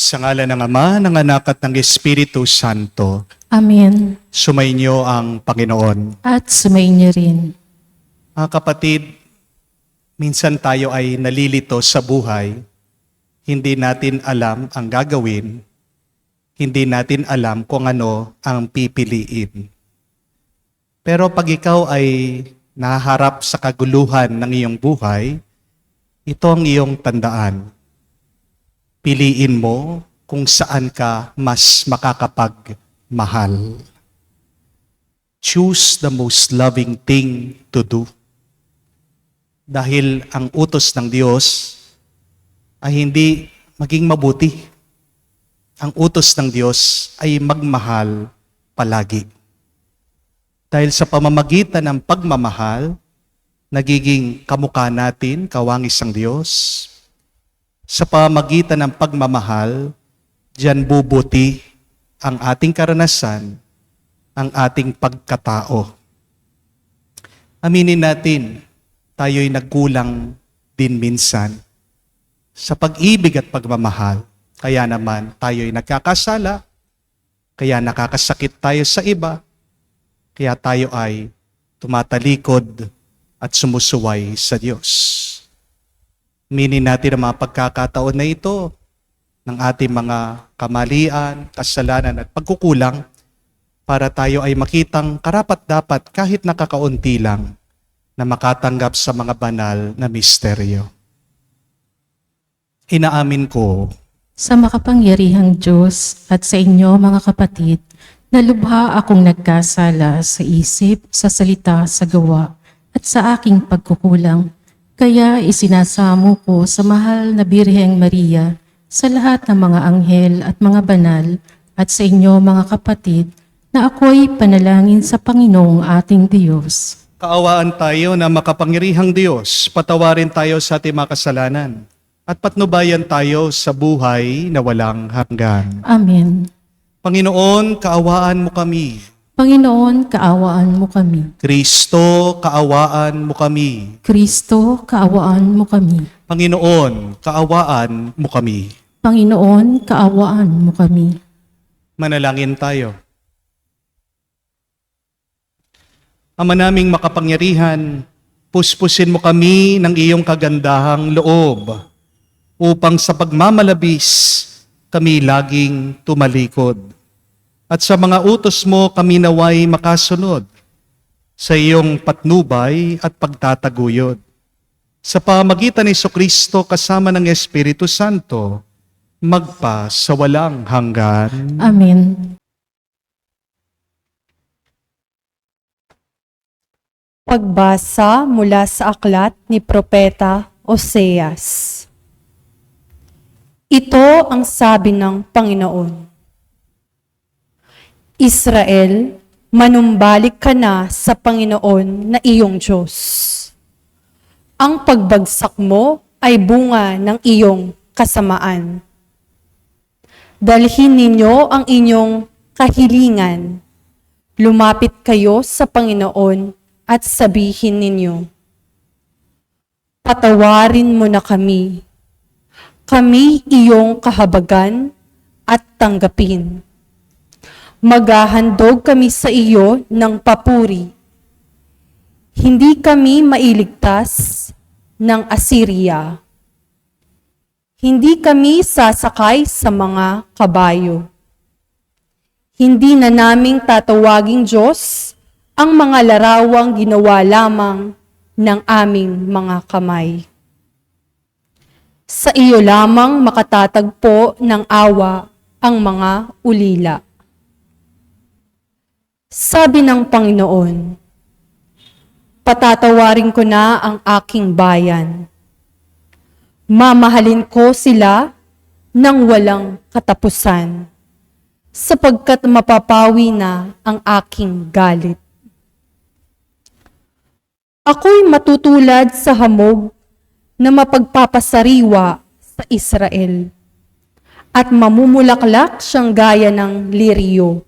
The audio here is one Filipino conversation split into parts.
Sa ngalan ng Ama, ng Anak at ng Espiritu Santo. Amen. Sumainyo ang Panginoon. At sumainyo rin. Mga kapatid, minsan tayo ay nalilito sa buhay. Hindi natin alam ang gagawin. Hindi natin alam kung ano ang pipiliin. Pero pag ikaw ay naharap sa kaguluhan ng iyong buhay, ito ang iyong tandaan. Piliin mo kung saan ka mas makakapagmahal. Choose the most loving thing to do. Dahil ang utos ng Diyos ay hindi maging mabuti. Ang utos ng Diyos ay magmahal palagi. Dahil sa pamamagitan ng pagmamahal, nagiging kamukha natin, kawangis ang Diyos. Sa pamamagitan ng pagmamahal, diyan bubuti ang ating karanasan, ang ating pagkatao. Aminin natin, tayo'y nagkulang din minsan sa pag-ibig at pagmamahal. Kaya naman tayo'y nagkakasala, kaya nakakasakit tayo sa iba, kaya tayo ay tumatalikod at sumusuway sa Diyos. Aminin natin ang mga pagkakataon na ito ng ating mga kamalian, kasalanan at pagkukulang para tayo ay makitang karapat-dapat kahit nakakaunti lang na makatanggap sa mga banal na misteryo. Inaamin ko Sa makapangyarihang Diyos at sa inyo mga kapatid, na lubha akong nagkasala sa isip, sa salita, sa gawa, at sa aking pagkukulang. Kaya isinasamo ko sa mahal na Birheng Maria, sa lahat ng mga anghel at mga banal, at sa inyo mga kapatid, na ako'y panalangin sa Panginoong ating Diyos. kaawaan tayo na makapangyarihang Diyos, patawarin tayo sa ating mga kasalanan, at patnubayan tayo sa buhay na walang hanggan. Amen. Panginoon, kaawaan mo kami. Panginoon, kaawaan mo kami. Kristo, kaawaan mo kami. Kristo, kaawaan mo kami. Panginoon, kaawaan mo kami. Panginoon, kaawaan mo kami. Manalangin tayo. Ama naming makapangyarihan, puspusin mo kami ng iyong kagandahang loob upang sa pagmamalabis kami laging tumalikod. At sa mga utos mo kami naway makasunod sa iyong patnubay at pagtataguyod. Sa pamagitan ni Jesucristo kasama ng Espiritu Santo, magpa sa walang hanggan. Amen. Pagbasa mula sa aklat ni Propeta Oseas. Ito ang sabi ng Panginoon. Israel, manumbalik ka na sa Panginoon na iyong Diyos. Ang pagbagsak mo ay bunga ng iyong kasamaan. Dalhin ninyo ang inyong kahilingan. Lumapit kayo sa Panginoon at sabihin ninyo, patawarin mo na kami. Kami iyong kahabagan at tanggapin. Maghahandog kami sa iyo ng papuri. Hindi kami mailigtas ng Assyria. Hindi kami sasakay sa mga kabayo. Hindi na naming tatawaging Diyos ang mga larawang ginawa lamang ng aming mga kamay. Sa iyo lamang makatatagpo ng awa ang mga ulila. Sabi ng Panginoon, patatawarin ko na ang aking bayan. Mamahalin ko sila ng walang katapusan, sapagkat mapapawi na ang aking galit. Ako'y matutulad sa hamog na mapagpapasariwa sa Israel, at mamumulaklak siyang gaya ng liryo.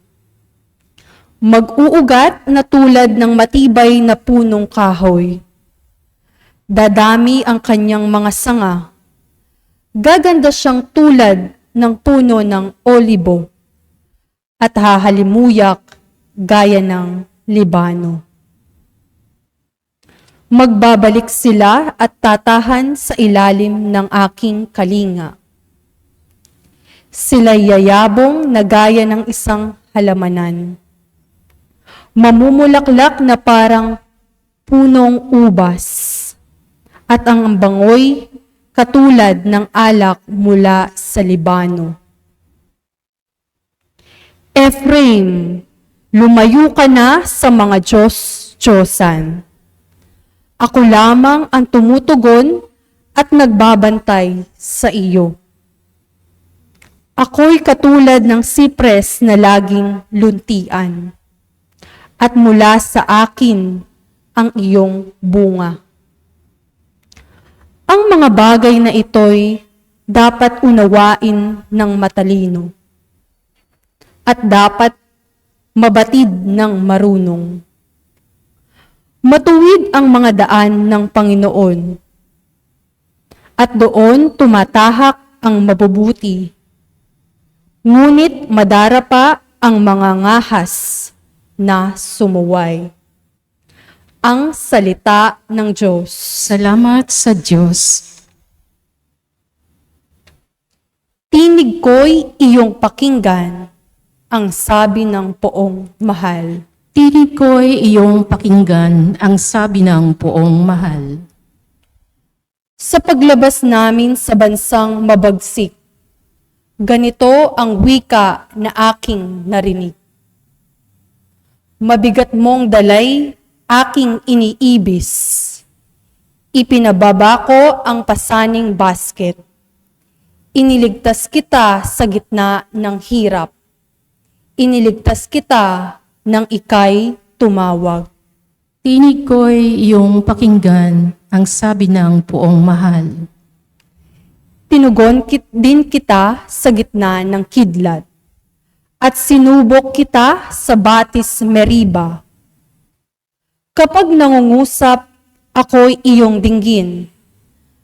Mag-uugat na tulad ng matibay na punong kahoy. Dadami ang kanyang mga sanga. Gaganda siyang tulad ng puno ng olibo at hahalimuyak gaya ng Libano. Magbabalik sila at tatahan sa ilalim ng aking kalinga. Sila'y yayabong na gaya ng isang halamanan. Mamumulaklak na parang punong ubas, at ang bangoy katulad ng alak mula sa Libano. Ephraim, lumayo ka na sa mga Diyos-Diyosan. Ako lamang ang tumutugon at nagbabantay sa iyo. Ako'y katulad ng sipres na laging luntian, at mula sa akin ang iyong bunga. Ang mga bagay na ito'y dapat unawain ng matalino at dapat mabatid ng marunong. Matuwid ang mga daan ng Panginoon, at doon tumatahak ang mabubuti. Ngunit madarapa ang mga ngahas na sumuway. Ang salita ng Diyos. Salamat sa Diyos. Tinig ko'y iyong pakinggan, ang sabi ng poong mahal. Tinig ko'y iyong pakinggan ang sabi ng poong mahal. Sa paglabas namin sa bansang mabagsik, ganito ang wika na aking narinig. Mabigat mong dalay, aking iniibis. Ipinababa ko ang pasaning basket. Iniligtas kita sa gitna ng hirap. Iniligtas kita nang ika'y tumawag. Tinig ko'y iyong pakinggan ang sabi ng poong mahal. Tinugon din kita sa gitna ng kidlat, at sinubok kita sa batis Meriba. Kapag nangungusap, ako'y iyong dinggin.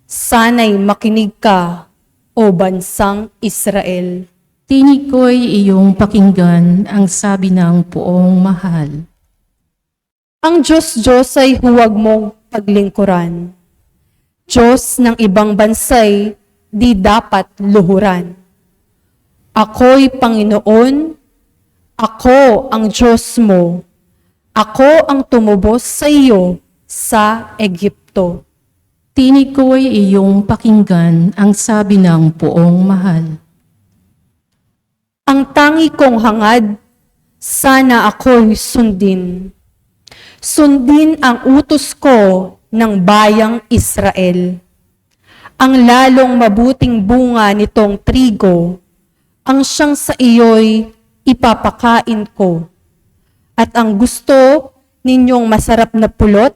Sana'y makinig ka, o bansang Israel. Tinig ko'y iyong pakinggan ang sabi ng poong mahal. Ang Diyos ay huwag mong paglingkuran. Diyos ng ibang bansay, di dapat luhuran. Ako'y Panginoon, ako ang Diyos mo. Ako ang tumubos sa iyo sa Egypto. Tinig ko'y iyong pakinggan ang sabi ng poong mahal. Ang tangi kong hangad, sana ako'y sundin. Sundin ang utos ko ng bayang Israel. Ang lalong mabuting bunga nitong trigo, ang siyang sa iyo'y ipapakain ko. At ang gusto ninyong masarap na pulot,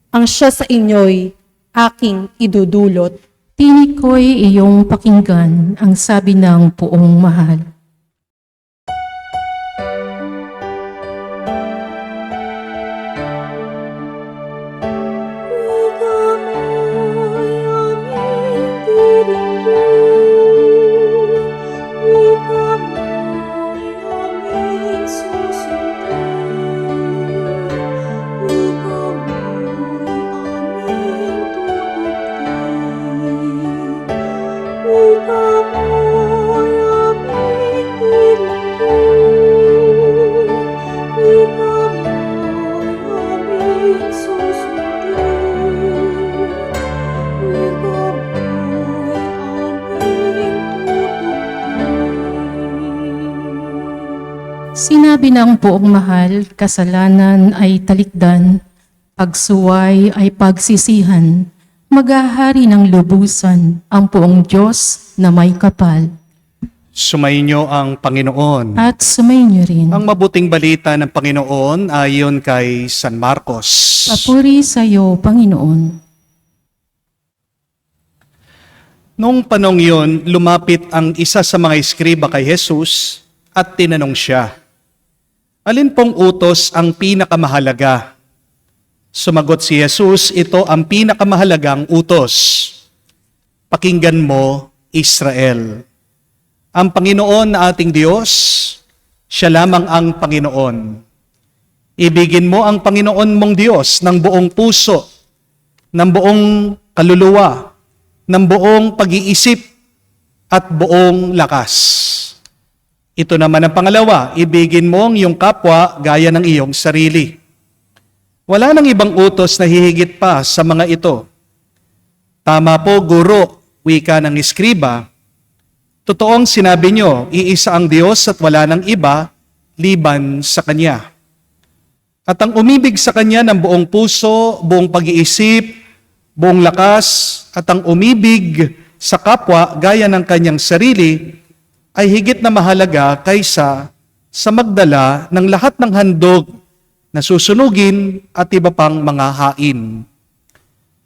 ang siya sa inyo'y aking idudulot. Tinig ko'y iyong pakinggan ang sabi ng poong mahal. Sinabi ng poong mahal, kasalanan ay talikdan, pagsuway ay pagsisihan, maghahari ng lubusan ang poong Diyos na may kapal. Sumainyo ang Panginoon. At sumainyo rin. Ang mabuting balita ng Panginoon ayon kay San Marcos. Papuri sa iyo, Panginoon. Noong panong yun, lumapit ang isa sa mga eskriba kay Jesus at tinanong siya, "Alin pong utos ang pinakamahalaga?" Sumagot si Jesus, "Ito ang pinakamahalagang utos. Pakinggan mo, Israel. Ang Panginoon na ating Diyos, siya lamang ang Panginoon. Ibigin mo ang Panginoon mong Diyos ng buong puso, ng buong kaluluwa, ng buong pag-iisip, at buong lakas. Ito naman ang pangalawa, ibigin mo ang iyong kapwa gaya ng iyong sarili. Wala nang ibang utos na hihigit pa sa mga ito. Tama po, guro, wika ng iskriba. Totoong sinabi nyo, iisa ang Diyos at wala nang iba, liban sa Kanya. At ang umibig sa Kanya ng buong puso, buong pag-iisip, buong lakas, at ang umibig sa kapwa gaya ng kanyang sarili, ay higit na mahalaga kaysa sa magdala ng lahat ng handog na susunugin at iba pang mga hain.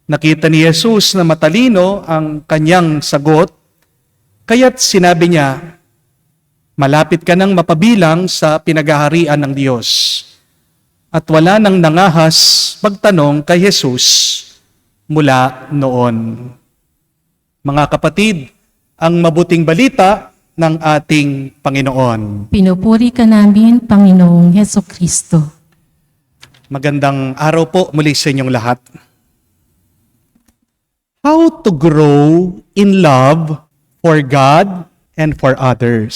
Nakita ni Jesus na matalino ang kanyang sagot, kaya't sinabi niya, malapit ka nang mapabilang sa pinaghaharian ng Diyos. At wala nang nangahas pagtanong kay Jesus mula noon. Mga kapatid, ang mabuting balita ng ating Panginoon. Pinupuri ka namin, Panginoong Heso Kristo. Magandang araw po muli sa inyong lahat. How to grow in love for God and for others.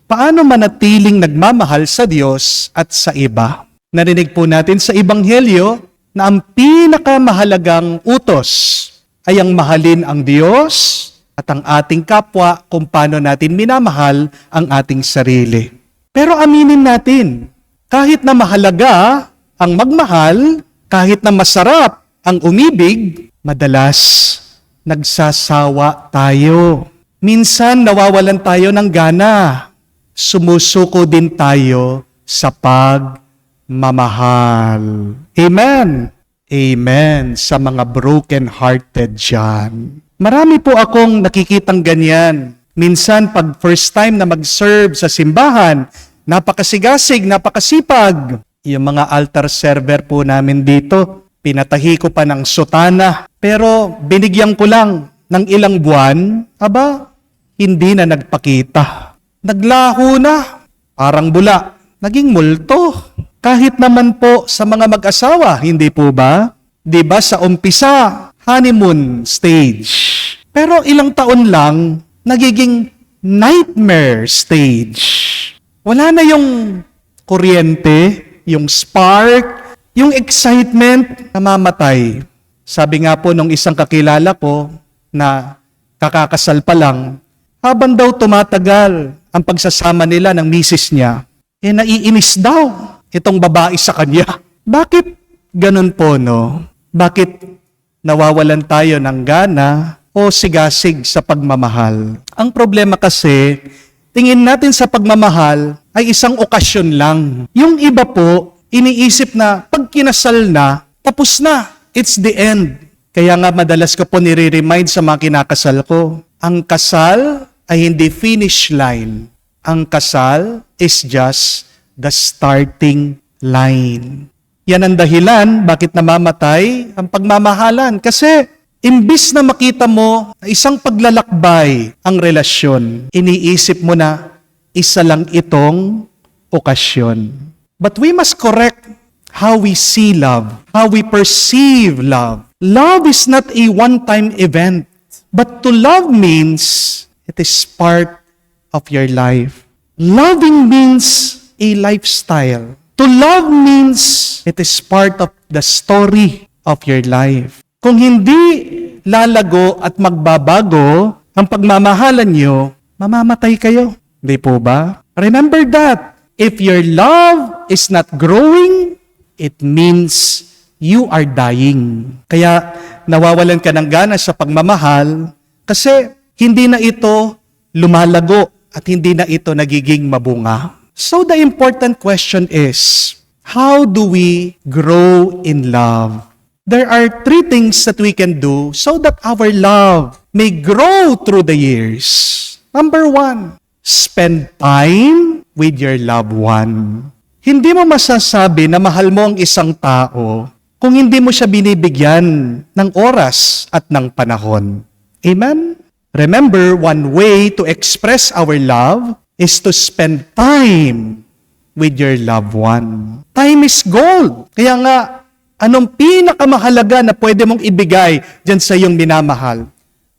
Paano manatiling nagmamahal sa Diyos at sa iba? Narinig po natin sa Ebanghelyo na ang pinakamahalagang utos ay ang mahalin ang Diyos at ang ating kapwa kung paano natin minamahal ang ating sarili. Pero aminin natin, kahit na mahalaga ang magmahal, kahit na masarap ang umibig, madalas nagsasawa tayo. Minsan nawawalan tayo ng gana. Sumusuko din tayo sa pagmamahal. Amen. Amen sa mga broken-hearted dyan. Marami po akong nakikitang ganyan. Minsan pag first time na mag-serve sa simbahan, napakasigasig, napakasipag. Yung mga altar server po namin dito, pinatahi ko pa ng sutana. Pero binigyan ko lang ng ilang buwan, hindi na nagpakita. Naglaho na, parang bula, naging multo. Kahit naman po sa mga mag-asawa, hindi po ba? Di ba sa umpisa, honeymoon stage. Pero ilang taon lang, nagiging nightmare stage. Wala na yung kuryente, yung spark, yung excitement, namamatay. Sabi nga po nung isang kakilala ko na kakakasal pa lang, habang daw tumatagal ang pagsasama nila ng misis niya, naiinis daw itong babae sa kanya. Bakit ganun po, no? Bakit nawawalan tayo ng gana o sigasig sa pagmamahal? Ang problema kasi, tingin natin sa pagmamahal ay isang okasyon lang. Yung iba po, iniisip na pag kinasal na, tapos na. It's the end. Kaya nga madalas ko po nire-remind sa mga kinakasal ko, ang kasal ay hindi finish line. Ang kasal is just the starting line. Yan ang dahilan bakit namamatay ang pagmamahalan. Kasi imbis na makita mo na isang paglalakbay ang relasyon, iniisip mo na isa lang itong okasyon. But we must correct how we see love, how we perceive love. Love is not a one-time event, but to love means it is part of your life. Loving means a lifestyle. To love means it is part of the story of your life. Kung hindi lalago at magbabago ang pagmamahalan nyo, mamamatay kayo. Di po ba? Remember that. If your love is not growing, it means you are dying. Kaya nawawalan ka ng gana sa pagmamahal kasi hindi na ito lumalago at hindi na ito nagiging mabunga. So the important question is, how do we grow in love? There are 3 things that we can do so that our love may grow through the years. Number 1, spend time with your loved one. Hindi mo masasabi na mahal mo ang isang tao kung hindi mo siya binibigyan ng oras at ng panahon. Amen? Remember, one way to express our love is to spend time with your loved one. Time is gold. Kaya nga, anong pinakamahalaga na pwede mong ibigay dyan sa iyong minamahal?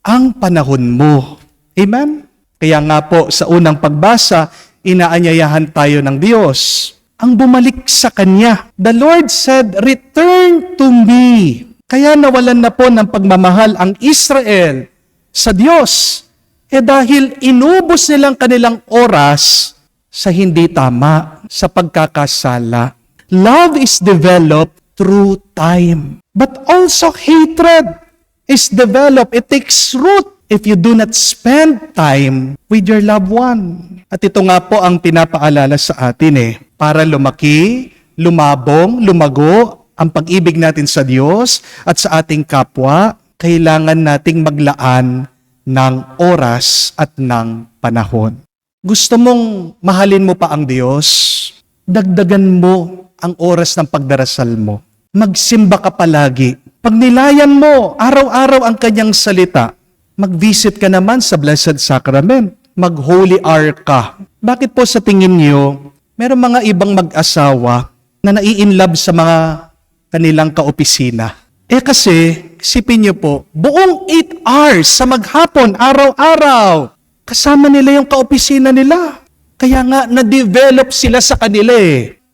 Ang panahon mo. Amen? Kaya nga po, sa unang pagbasa, inaanyayahan tayo ng Diyos ang bumalik sa Kanya. The Lord said, "Return to me." Kaya nawalan na po ng pagmamahal ang Israel sa Diyos. Dahil inubos nilang kanilang oras sa hindi tama, sa pagkakasala. Love is developed through time. But also hatred is developed. It takes root if you do not spend time with your loved one. At ito nga po ang pinapaalala sa atin para lumaki, lumabong, lumago ang pag-ibig natin sa Diyos at sa ating kapwa, kailangan nating maglaan ng oras at ng panahon. Gusto mong mahalin mo pa ang Diyos? Dagdagan mo ang oras ng pagdarasal mo. Magsimba ka palagi. Pag nilayan mo araw-araw ang Kanyang salita, mag-visit ka naman sa Blessed Sacrament. Mag-Holy Hour ka. Bakit po sa tingin niyo, meron mga ibang mag-asawa na nai-inlove sa mga kanilang kaopisina? Kasi, isipin niyo po, buong 8 hours sa maghapon, araw-araw, kasama nila yung kaopisina nila. Kaya nga, na-develop sila sa kanila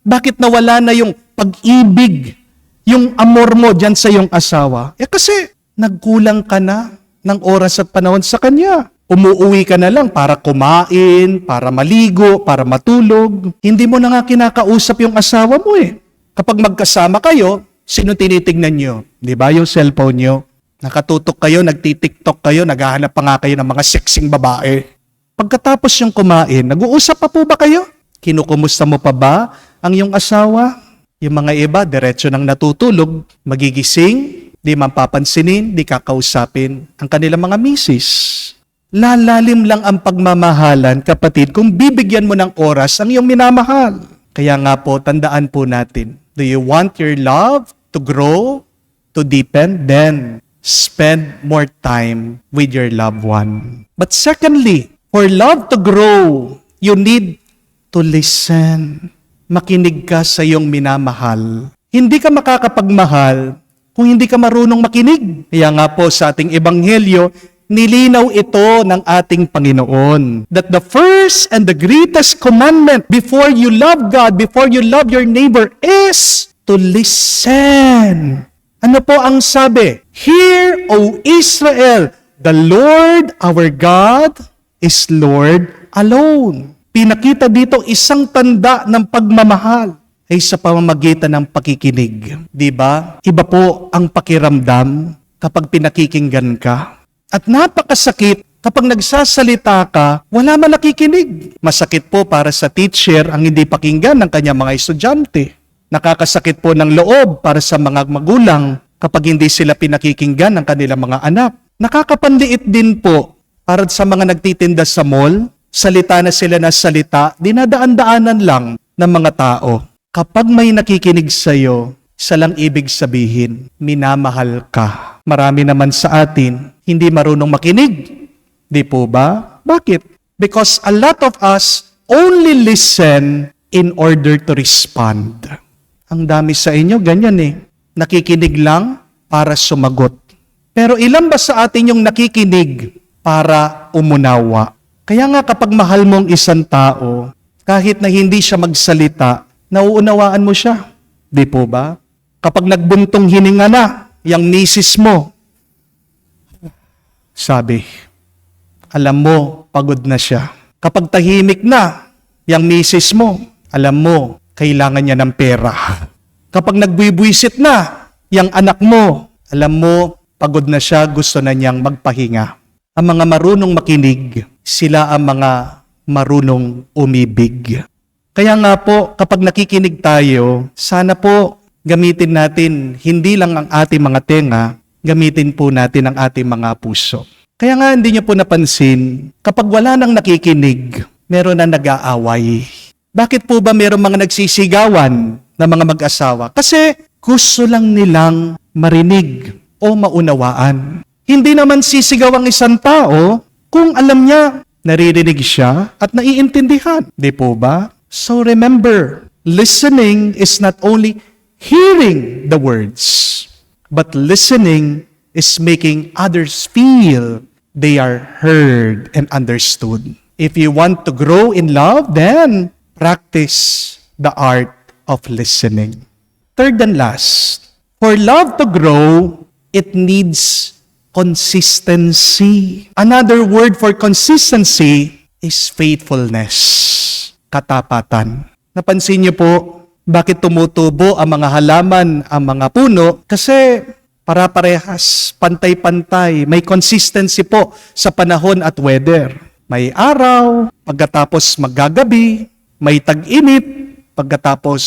Bakit nawala na yung pag-ibig, yung amor mo dyan sa iyong asawa? Kasi, nagkulang ka na ng oras at panahon sa kanya. Umuuwi ka na lang para kumain, para maligo, para matulog. Hindi mo na nga kinakausap yung asawa mo Kapag magkasama kayo, sino tinitignan nyo? Di ba yung cellphone nyo? Nakatutok kayo, nagtitiktok kayo, naghahanap pa nga kayo ng mga sexing babae. Pagkatapos yung kumain, nag-uusap pa po ba kayo? Kinukumusta mo pa ba ang iyong asawa? Yung mga iba, diretso nang natutulog, magigising, di mapapansinin, di kakausapin ang kanilang mga misis. Lalalim lang ang pagmamahalan, kapatid, kung bibigyan mo ng oras ang iyong minamahal. Kaya nga po, tandaan po natin, do you want your love to grow, to deepen? Then, spend more time with your loved one. But secondly, for love to grow, you need to listen. Makinig ka sa iyong minamahal. Hindi ka makakapagmahal kung hindi ka marunong makinig. Kaya nga po sa ating ebanghelyo, nilinaw ito ng ating Panginoon. That the first and the greatest commandment before you love God, before you love your neighbor is to listen. Ano po ang sabi? Hear, O Israel, the Lord our God is Lord alone. Pinakita dito isang tanda ng pagmamahal ay sa pamamagitan ng pakikinig. Diba? Iba po ang pakiramdam kapag pinakikinggan ka. At napakasakit kapag nagsasalita ka, wala man nakikinig. Masakit po para sa teacher ang hindi pakinggan ng kanyang mga estudyante. Nakakasakit po ng loob para sa mga magulang kapag hindi sila pinakikinggan ng kanilang mga anak. Nakakapanliit din po para sa mga nagtitinda sa mall, salita na sila na salita, dinadaan-daanan lang ng mga tao. Kapag may nakikinig sa iyo, isa lang ibig sabihin, minamahal ka. Marami naman sa atin, hindi marunong makinig. Di po ba? Bakit? Because a lot of us only listen in order to respond. Ang dami sa inyo, ganyan Nakikinig lang para sumagot. Pero ilan ba sa atin yung nakikinig para umunawa? Kaya nga kapag mahal mong isang tao, kahit na hindi siya magsalita, nauunawaan mo siya. Di po ba? Kapag nagbuntong hininga na, yung misis mo, sabi, alam mo, pagod na siya. Kapag tahimik na, yung misis mo, alam mo, kailangan niya ng pera. Kapag nagbubwisit na, yung anak mo, alam mo, pagod na siya, gusto na niyang magpahinga. Ang mga marunong makinig, sila ang mga marunong umibig. Kaya nga po, kapag nakikinig tayo, sana po gamitin natin hindi lang ang ating mga tenga, gamitin po natin ang ating mga puso. Kaya nga hindi niyo po napansin, kapag wala nang nakikinig, meron na nag-aaway. Bakit po ba meron mga nagsisigawan na mga mag-asawa? Kasi gusto lang nilang marinig o maunawaan. Hindi naman sisigaw ang isang tao Kung alam niya, naririnig siya at naiintindihan. Di po ba? So remember, listening is not only hearing the words, but listening is making others feel they are heard and understood. If you want to grow in love, then practice the art of listening. Third and last, for love to grow, it needs consistency. Another word for consistency is faithfulness, katapatan. Napansin niyo po, bakit tumutubo ang mga halaman, ang mga puno? Kasi para-parehas, pantay-pantay, may consistency po sa panahon at weather. May araw, pagkatapos maggagabi, may tag-init, pagkatapos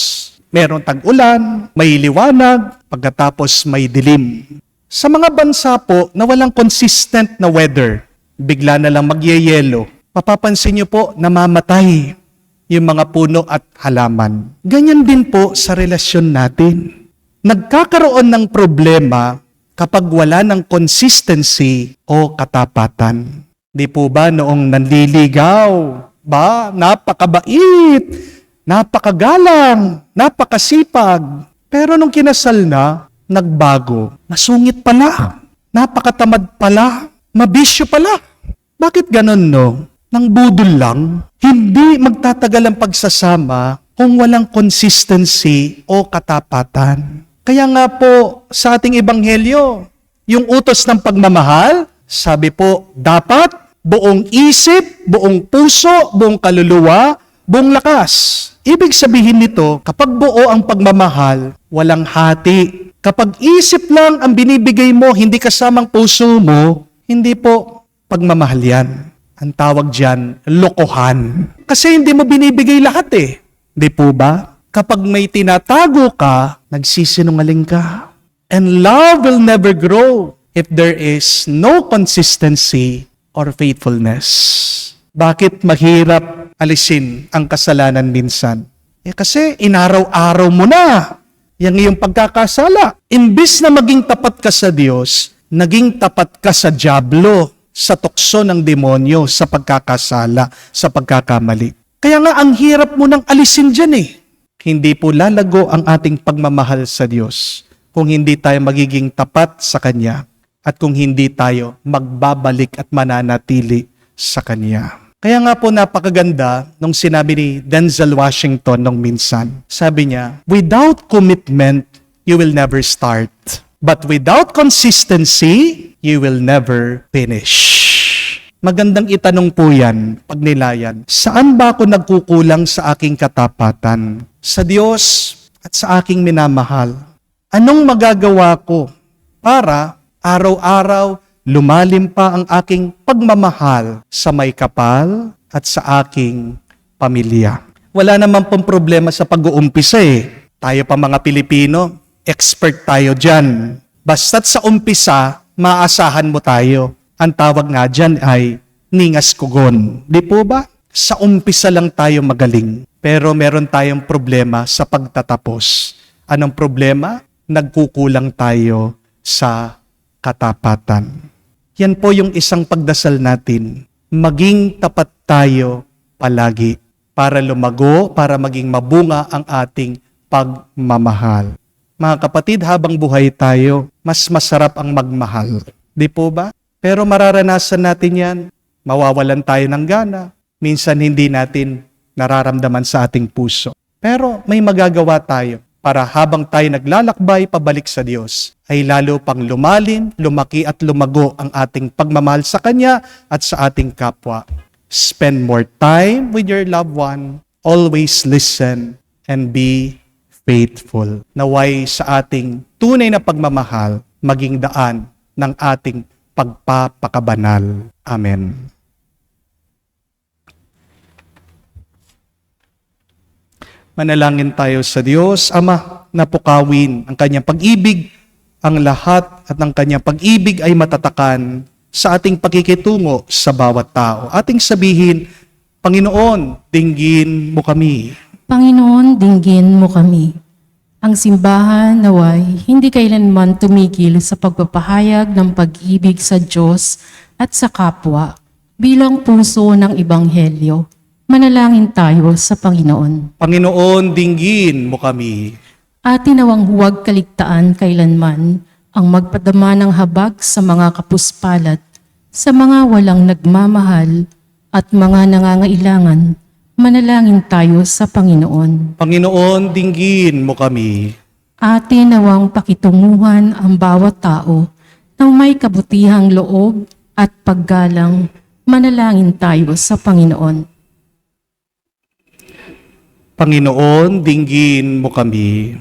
meron tag-ulan, may liwanag, pagkatapos may dilim. Sa mga bansa po na walang consistent na weather, bigla na lang magyeyelo, mapapansin niyo po, namamatay yung mga puno at halaman. Ganyan din po sa relasyon natin. Nagkakaroon ng problema kapag wala ng consistency o katapatan. Di po ba noong nanliligaw, napakabait, napakagalang, napakasipag. Pero nung kinasal na, nagbago. Masungit pala, napakatamad pala, mabisyo pala. Bakit ganon no? Nang budol lang, hindi magtatagal ang pagsasama kung walang consistency o katapatan. Kaya nga po sa ating ebanghelyo, yung utos ng pagmamahal, sabi po, dapat buong isip, buong puso, buong kaluluwa, buong lakas. Ibig sabihin nito, kapag buo ang pagmamahal, walang hati. Kapag isip lang ang binibigay mo, hindi kasamang puso mo, hindi po pagmamahal yan. Ang tawag dyan, lokohan. Kasi hindi mo binibigay lahat eh. Di po ba? Kapag may tinatago ka, nagsisinungaling ka. And love will never grow if there is no consistency or faithfulness. Bakit mahirap alisin ang kasalanan minsan? Kasi inaraw-araw mo na yung iyong pagkakasala. Imbis na maging tapat ka sa Diyos, naging tapat ka sa dyablo, sa tukso ng demonyo, sa pagkakasala, sa pagkakamali. Kaya nga ang hirap mo nang alisin dyan eh. Hindi po lalago ang ating pagmamahal sa Diyos kung hindi tayo magiging tapat sa Kanya at kung hindi tayo magbabalik at mananatili sa Kanya. Kaya nga po napakaganda nung sinabi ni Denzel Washington nung minsan. Sabi niya, without commitment, you will never start. But without consistency, you will never finish. Magandang itanong po yan, pag nilayan. Saan ba ako nagkukulang sa aking katapatan? Sa Diyos at sa aking minamahal. Anong magagawa ko para araw-araw lumalim pa ang aking pagmamahal sa may kapal at sa aking pamilya? Wala naman pong problema sa pag-uumpisa eh. Tayo pa mga Pilipino, expert tayo dyan. Basta't sa umpisa, maasahan mo tayo. Ang tawag nga dyan ay ningas kugon. Di po ba? Sa umpisa lang tayo magaling. Pero meron tayong problema sa pagtatapos. Anong problema? Nagkukulang tayo sa katapatan. Yan po yung isang pagdasal natin. Maging tapat tayo palagi para lumago, para maging mabunga ang ating pagmamahal. Mga kapatid, habang buhay tayo, mas masarap ang magmahal. Di po ba? Pero mararanasan natin yan. Mawawalan tayo ng gana. Minsan hindi natin nararamdaman sa ating puso. Pero may magagawa tayo para habang tayo naglalakbay pabalik sa Diyos, ay lalo pang lumalim, lumaki at lumago ang ating pagmamahal sa Kanya at sa ating kapwa. Spend more time with your loved one. Always listen and be faithful. Naway sa ating tunay na pagmamahal, maging daan ng ating pagpapakabanal. Amen. Manalangin tayo sa Diyos. Ama, napukawin ang Kanyang pag-ibig, ang lahat at ang Kanyang pag-ibig ay matatakan sa ating pakikitungo sa bawat tao. Ating sabihin, Panginoon, dinggin mo kami. Panginoon, dinggin mo kami. Ang simbahan naway hindi kailanman tumigil sa pagpapahayag ng pag-ibig sa Diyos at sa kapwa. Bilang puso ng Ebanghelyo, manalangin tayo sa Panginoon. Panginoon, dinggin mo kami. Atin nawang huwag kaligtaan kailanman ang magpadama ng habag sa mga kapuspalat, sa mga walang nagmamahal at mga nangangailangan. Manalangin tayo sa Panginoon. Panginoon, dinggin mo kami. Atin nawang pakitunguhan ang bawat tao ng may kabutihang loob at paggalang. Manalangin tayo sa Panginoon. Panginoon, dinggin mo kami.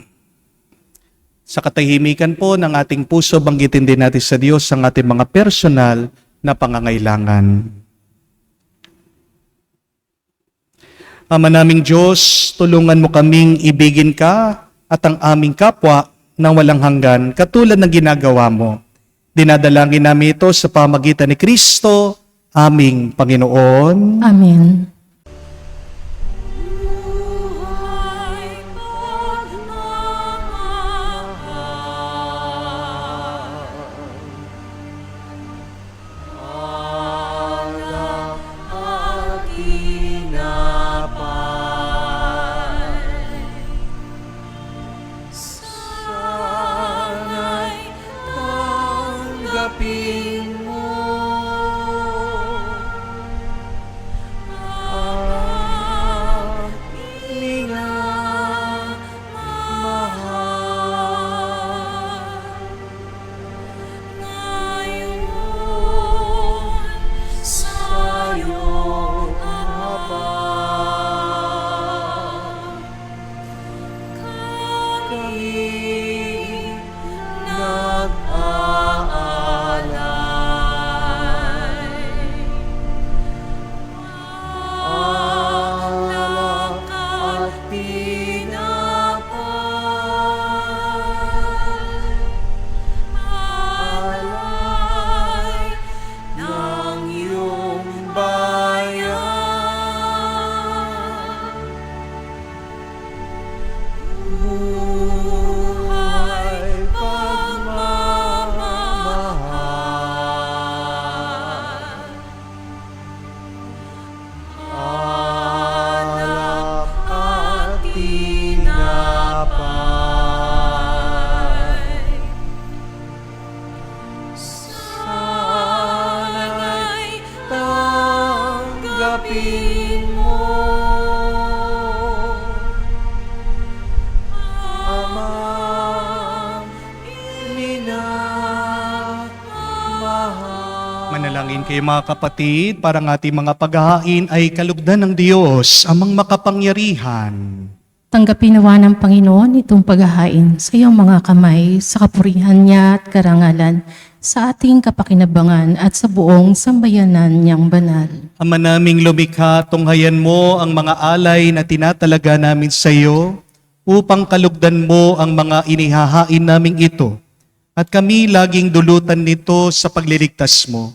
Sa katahimikan po ng ating puso, banggitin din natin sa Diyos ang ating mga personal na pangangailangan. Ama naming Diyos, tulungan mo kaming ibigin ka at ang aming kapwa ng walang hanggan, katulad ng ginagawa mo. Dinadalangin namin ito sa pamagitan ni Kristo, aming Panginoon. Amen. Manalangin kayo mga kapatid, para ang ating mga paghahain ay kalugdan ng Diyos, amang makapangyarihan. Tanggapin nawa ng Panginoon itong paghahain sa iyong mga kamay, sa kapurihan niya at karangalan, sa ating kapakinabangan at sa buong sambayanan niyang banal. Ama naming lumikha, tunghayan mo ang mga alay na tinatalaga namin sa iyo, upang kalugdan mo ang mga inihahain naming ito, at kami laging dulutan nito sa pagliligtas mo.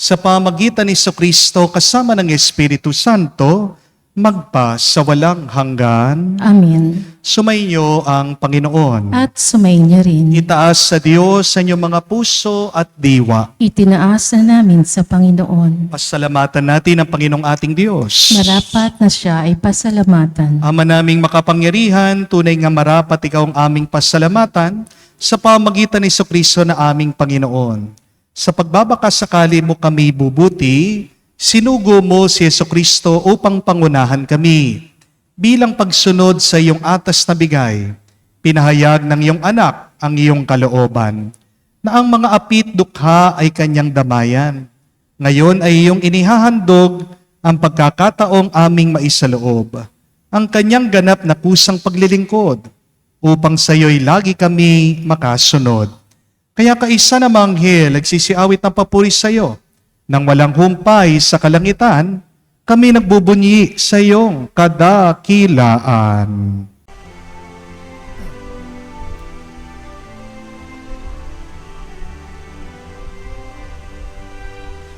Sa pamagitan ni Kristo kasama ng Espiritu Santo, magpa sa walang hanggan. Amen. Sumainyo ang Panginoon. At sumayin niya rin. Itaas sa Diyos sa inyong mga puso at diwa. Itinaas na namin sa Panginoon. Pasalamatan natin ang Panginoong ating Diyos. Marapat na siya ay pasalamatan. Ama naming makapangyarihan, tunay nga marapat ikaw ang aming pasalamatan sa pamagitan ni Kristo na aming Panginoon. Sa pagbabakasakali mo kami bubuti, sinugo mo si Kristo upang pangunahan kami. Bilang pagsunod sa iyong atas na bigay, pinahayag ng iyong anak ang iyong kalooban, na ang mga apit dukha ay kanyang damayan. Ngayon ay iyong inihahandog ang pagkakataong aming maisaloob, ang kanyang ganap na kusang paglilingkod, upang sa iyo'y lagi kami makasunod. Kaya kaisa na manghel nagsisiawit ng papuri sa iyo, nang walang humpay sa kalangitan, kami nagbubunyi sa iyong kadakilaan.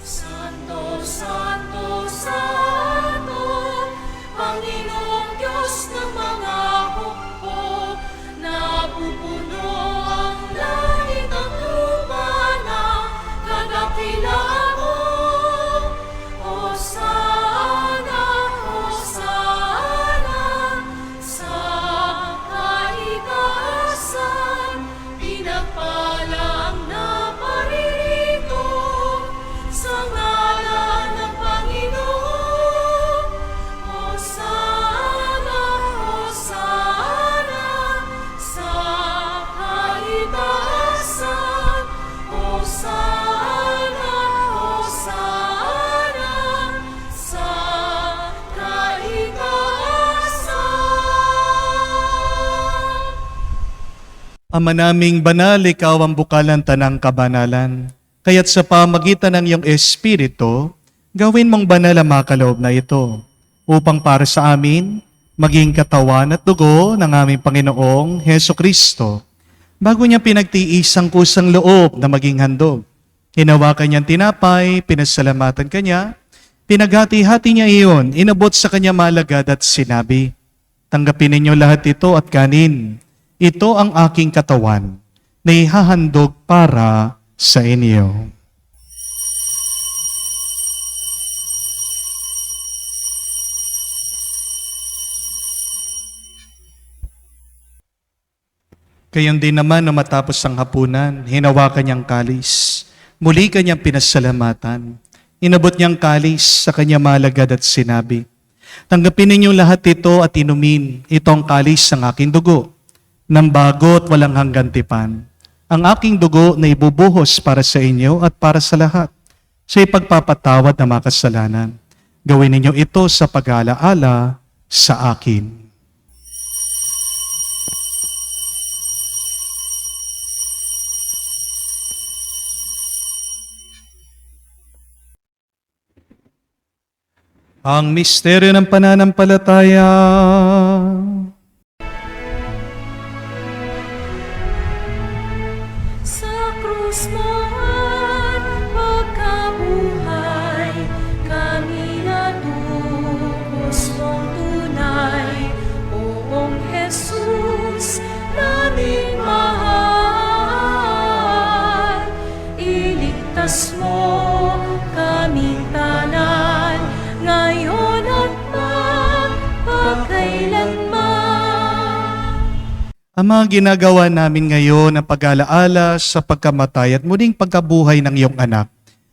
Santo, Santo, Santo, Panginoong Diyos ng mga hukbo, napupuno ang langit at lupa ng kadakilaan mo. Ama naming banal, ikaw ang bukalan tanang kabanalan. Kaya't sa pamagitan ng iyong Espiritu, gawin mong banal ang mga kaloob na ito, upang para sa amin, maging katawan at dugo ng aming Panginoong Heso Kristo. Bago niya pinagtiis ang kusang loob na maging handog, hinawakan niyang tinapay, pinasalamatan kanya, pinaghati-hati niya iyon, inabot sa kanya malagad at sinabi, "Tanggapin ninyo lahat ito at kanin. Ito ang aking katawan na ihahandog para sa inyo." Gayon din naman na matapos ang hapunan, hinawakan niyang kalis. Muli kanyang pinasalamatan. Inabot niyang kalis sa kanya malagad at sinabi, "Tanggapin ninyo lahat ito at inumin. Ito ang kalis ng aking dugo, ng bago't walang hanggan tipan. Ang aking dugo na ibubuhos para sa inyo at para sa lahat, sa ipagpapatawad ng mga kasalanan. Gawin ninyo ito sa pag-aalaala sa akin." Ang misteryo ng pananampalataya. Sa krus mo at pagkabuhay, kami natubos mong tunay. Poong Jesus, naming mahal, iligtas mo kaming tanan, ngayon at magpakailanman. Ang mga ginagawa namin ngayon ang pag-alaala sa pagkamatay at muling pagkabuhay ng iyong anak.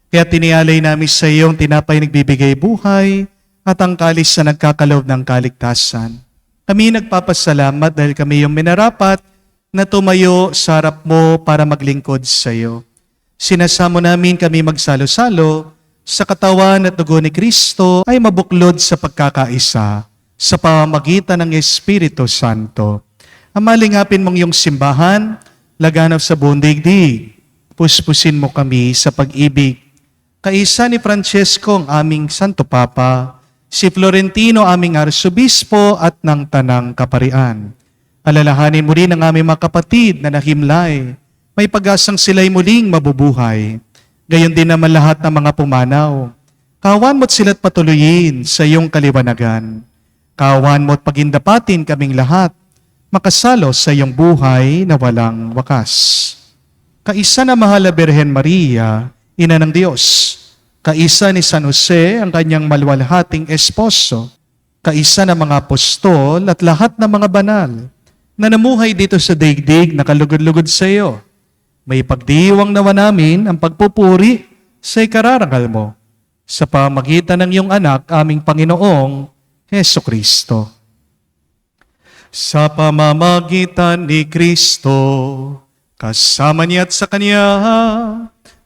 Kaya tinialay namin sa iyong tinapay nagbibigay buhay at ang kalis na nagkakaloob ng kaligtasan. Kami nagpapasalamat dahil kami yung minarapat na tumayo sa harap mo para maglingkod sa iyo. Sinasamo namin kami magsalo-salo sa katawan at dugo ni Kristo ay mabuklod sa pagkakaisa sa pamamagitan ng Espiritu Santo. Amalingapin mong iyong simbahan, laganap sa buong digdig. Puspusin mo kami sa pag-ibig. Kaisa ni Francesco ang aming Santo Papa, si Florentino aming Arsobispo at ng Tanang Kaparian. Alalahanin mo rin ang aming mga kapatid na nahimlay. May pag-asang sila'y muling mabubuhay. Gayon din naman lahat ng mga pumanaw. Kawan mo't sila't patuloyin sa iyong kaliwanagan. Kawan mo't pagindapatin kaming lahat, makasalo sa iyong buhay na walang wakas. Kaisa na mahal na Birhen Maria, Ina ng Diyos. Kaisa ni San Jose, ang kanyang maluwalhating esposo. Kaisa na mga apostol at lahat ng mga banal na namuhay dito sa daigdig na kalugod-lugod sa iyo. May pagdiwang nawa namin ang pagpupuri sa ikararangal mo sa pamagitan ng iyong anak, aming Panginoong Heso Kristo. Sa pamamagitan ni Kristo, kasama niya at sa Kanya,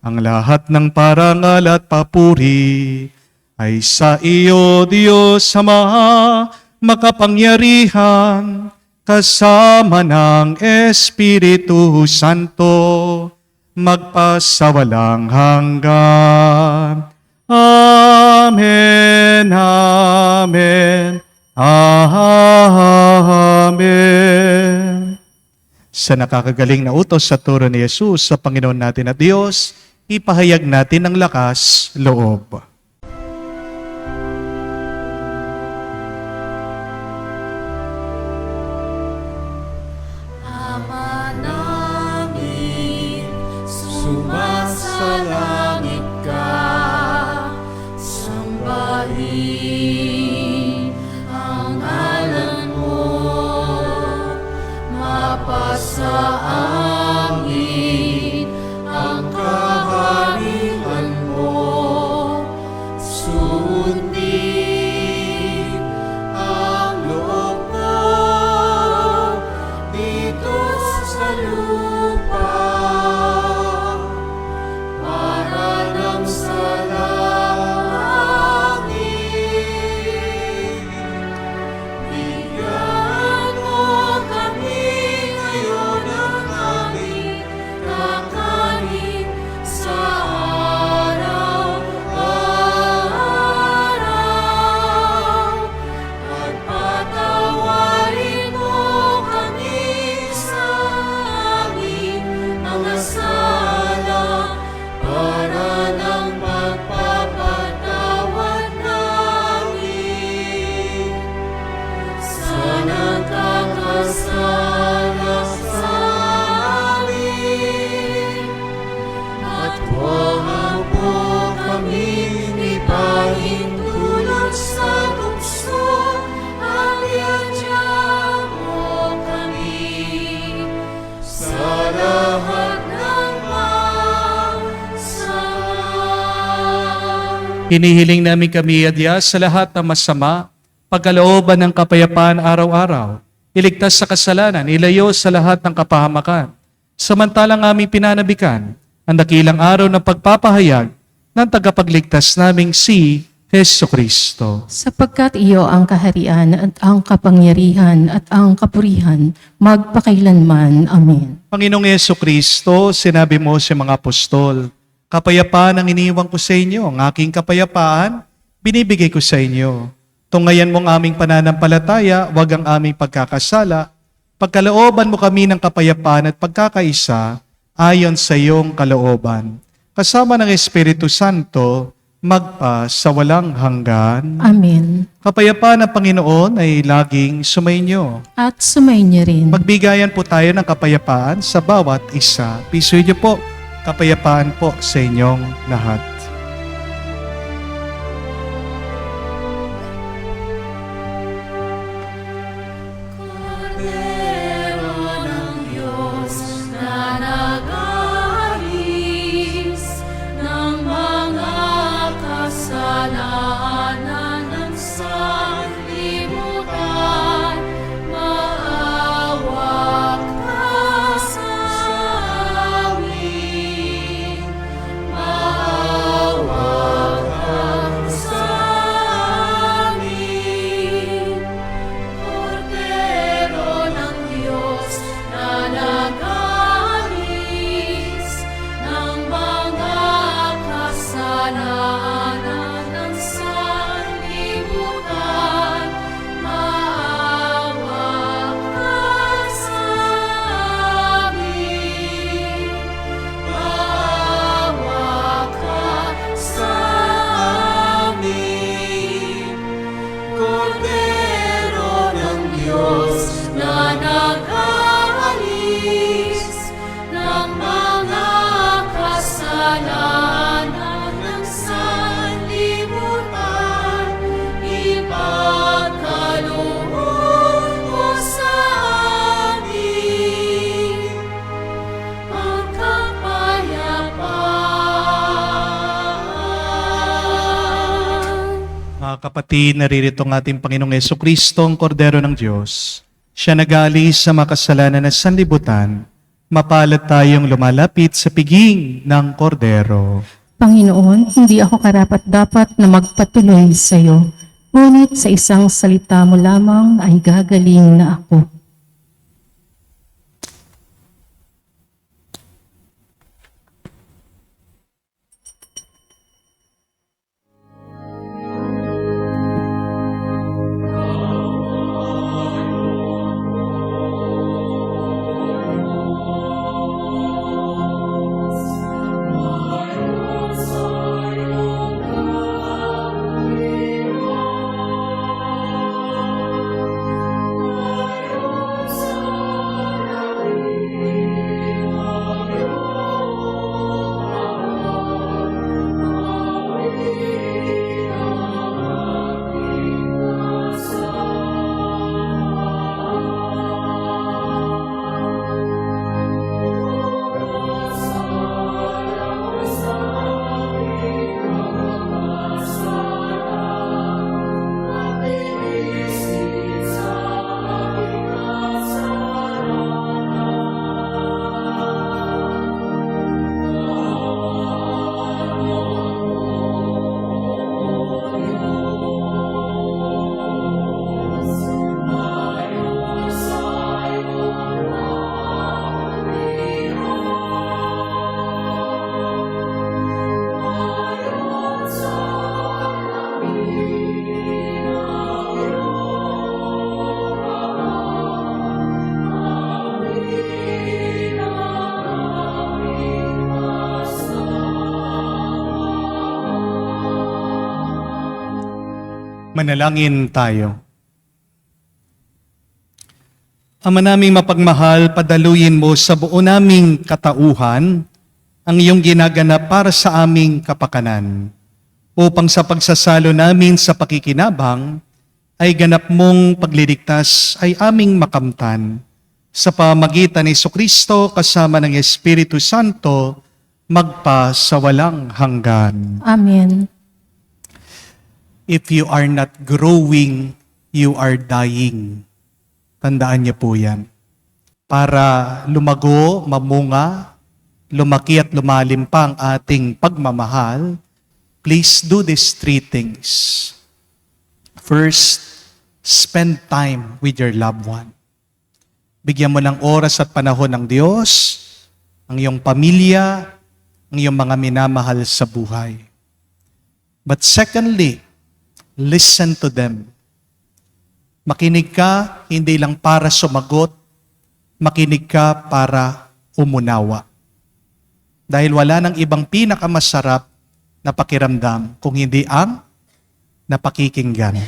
ang lahat ng parangal at papuri ay sa iyo, Diyos Ama, makapangyarihan, kasama ng Espiritu Santo, magpasawalang hanggan. Amen, amen, amen. Sa nakakagaling na utos sa turo ni Jesus sa Panginoon natin at Diyos, ipahayag natin ang lakas loob. Ama namin, sumasalangit ka, sambahin ang ngalan mo, mapasa angin ang kaharian mo, Hinihiling namin kami adya sa lahat ng masama, pagkalooban ng kapayapaan araw-araw, iligtas sa kasalanan, ilayo sa lahat ng kapahamakan. Samantalang aming pinanabikan ang dakilang araw ng pagpapahayag ng tagapagligtas naming si Hesus Kristo. Sapagkat iyo ang kaharian at ang kapangyarihan at ang kapurihan magpakailanman. Amen. Panginoong Hesus Kristo, sinabi mo sa mga apostol, kapayapaan ang iniiwan ko sa inyo, ang aking kapayapaan, binibigay ko sa inyo. Tungayan mong aming pananampalataya, wag ang aming pagkakasala. Pagkalooban mo kami ng kapayapaan at pagkakaisa, ayon sa iyong kalooban. Kasama ng Espiritu Santo, magpa sa walang hanggan. Amen. Kapayapaan ng Panginoon ay laging sumainyo. At sumayin niyo rin. Magbigayan po tayo ng kapayapaan sa bawat isa. Pisuyo niyo po, kapayapaan po sa inyong lahat. Kordero ng Diyos na nag-aalis ng mga kasalanan ng sanlibutan, maawa ka sa amin. Maawa ka sa amin. Kordero ng Diyos na nag-aalis ng mga kasalanan ng sanlibutan, maawa ka sa amin. Maawa ka sa amin. Kordero ng Diyos na nag-aalis ng mga kasalanan ng sanlibutan, ipagkaloob mo sa amin ang kapayapaan. Mga kapatid, naririto ang ating Panginoong Jesucristo, ang Kordero ng Diyos. Siya nag-aalis sa makasalanan ng sanlibutan. Mapalad tayong lumalapit sa piging ng Kordero. Panginoon, hindi ako karapat-dapat na magpatuloy sa iyo. Ngunit sa isang salita mo lamang ay gagaling na ako. Manalangin tayo. Ama naming mapagmahal, padaluyin mo sa buo naming katauhan ang iyong ginaganap para sa aming kapakanan, upang sa pagsasalo namin sa pakikinabang ay ganap mong pagliligtas ay aming makamtan. Sa pamagitan ni Jesucristo kasama ng Espiritu Santo, magpa sa walang hanggan. Amen. If you are not growing, you are dying. Tandaan niyo po yan. Para lumago, mamunga, lumaki at lumalim pa ang ating pagmamahal, please do these 3 things. First, spend time with your loved one. Bigyan mo ng oras at panahon ng Diyos, ang iyong pamilya, ang iyong mga minamahal sa buhay. But secondly, listen to them. Makinig ka, hindi lang para sumagot, makinig ka para umunawa. Dahil wala nang ibang pinakamasarap na pakiramdam kung hindi ang napakikinggan.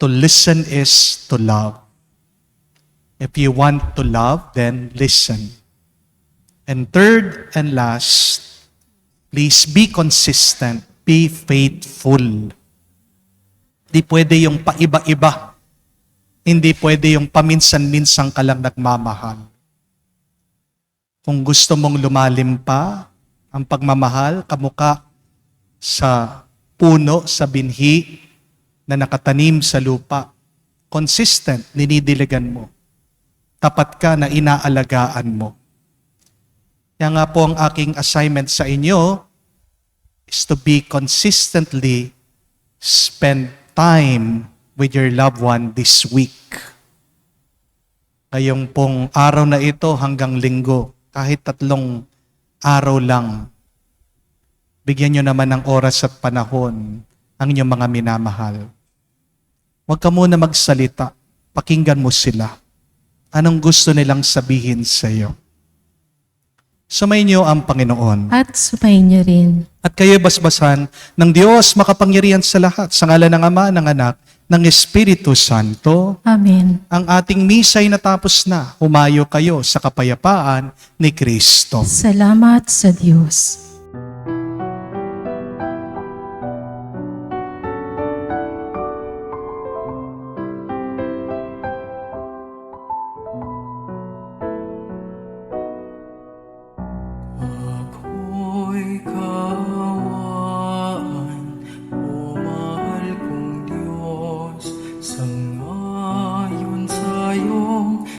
To listen is to love. If you want to love, then listen. And third and last, please be consistent, be faithful. Hindi pwede yung paiba-iba. Hindi pwede yung paminsan-minsan ka lang nagmamahal. Kung gusto mong lumalim pa ang pagmamahal, kamuka sa puno, sa binhi na nakatanim sa lupa, consistent, dinidiligan mo. Tapat ka na inaalagaan mo. Kaya nga po ang aking assignment sa inyo is to be consistently spend time with your loved one this week. Ngayong pong araw na ito hanggang linggo, kahit 3 araw lang, bigyan nyo naman ng oras at panahon ang inyong mga minamahal. Huwag ka muna magsalita, pakinggan mo sila. Anong gusto nilang sabihin sa iyo? Sumayin niyo ang Panginoon. At sumayin niyo rin. At kayo basbasan ng Diyos makapangyarihan sa lahat, sa ngalan ng Ama, ng Anak, ng Espiritu Santo. Amen. Ang ating misa'y natapos na. Humayo kayo sa kapayapaan ni Kristo. Salamat sa Diyos.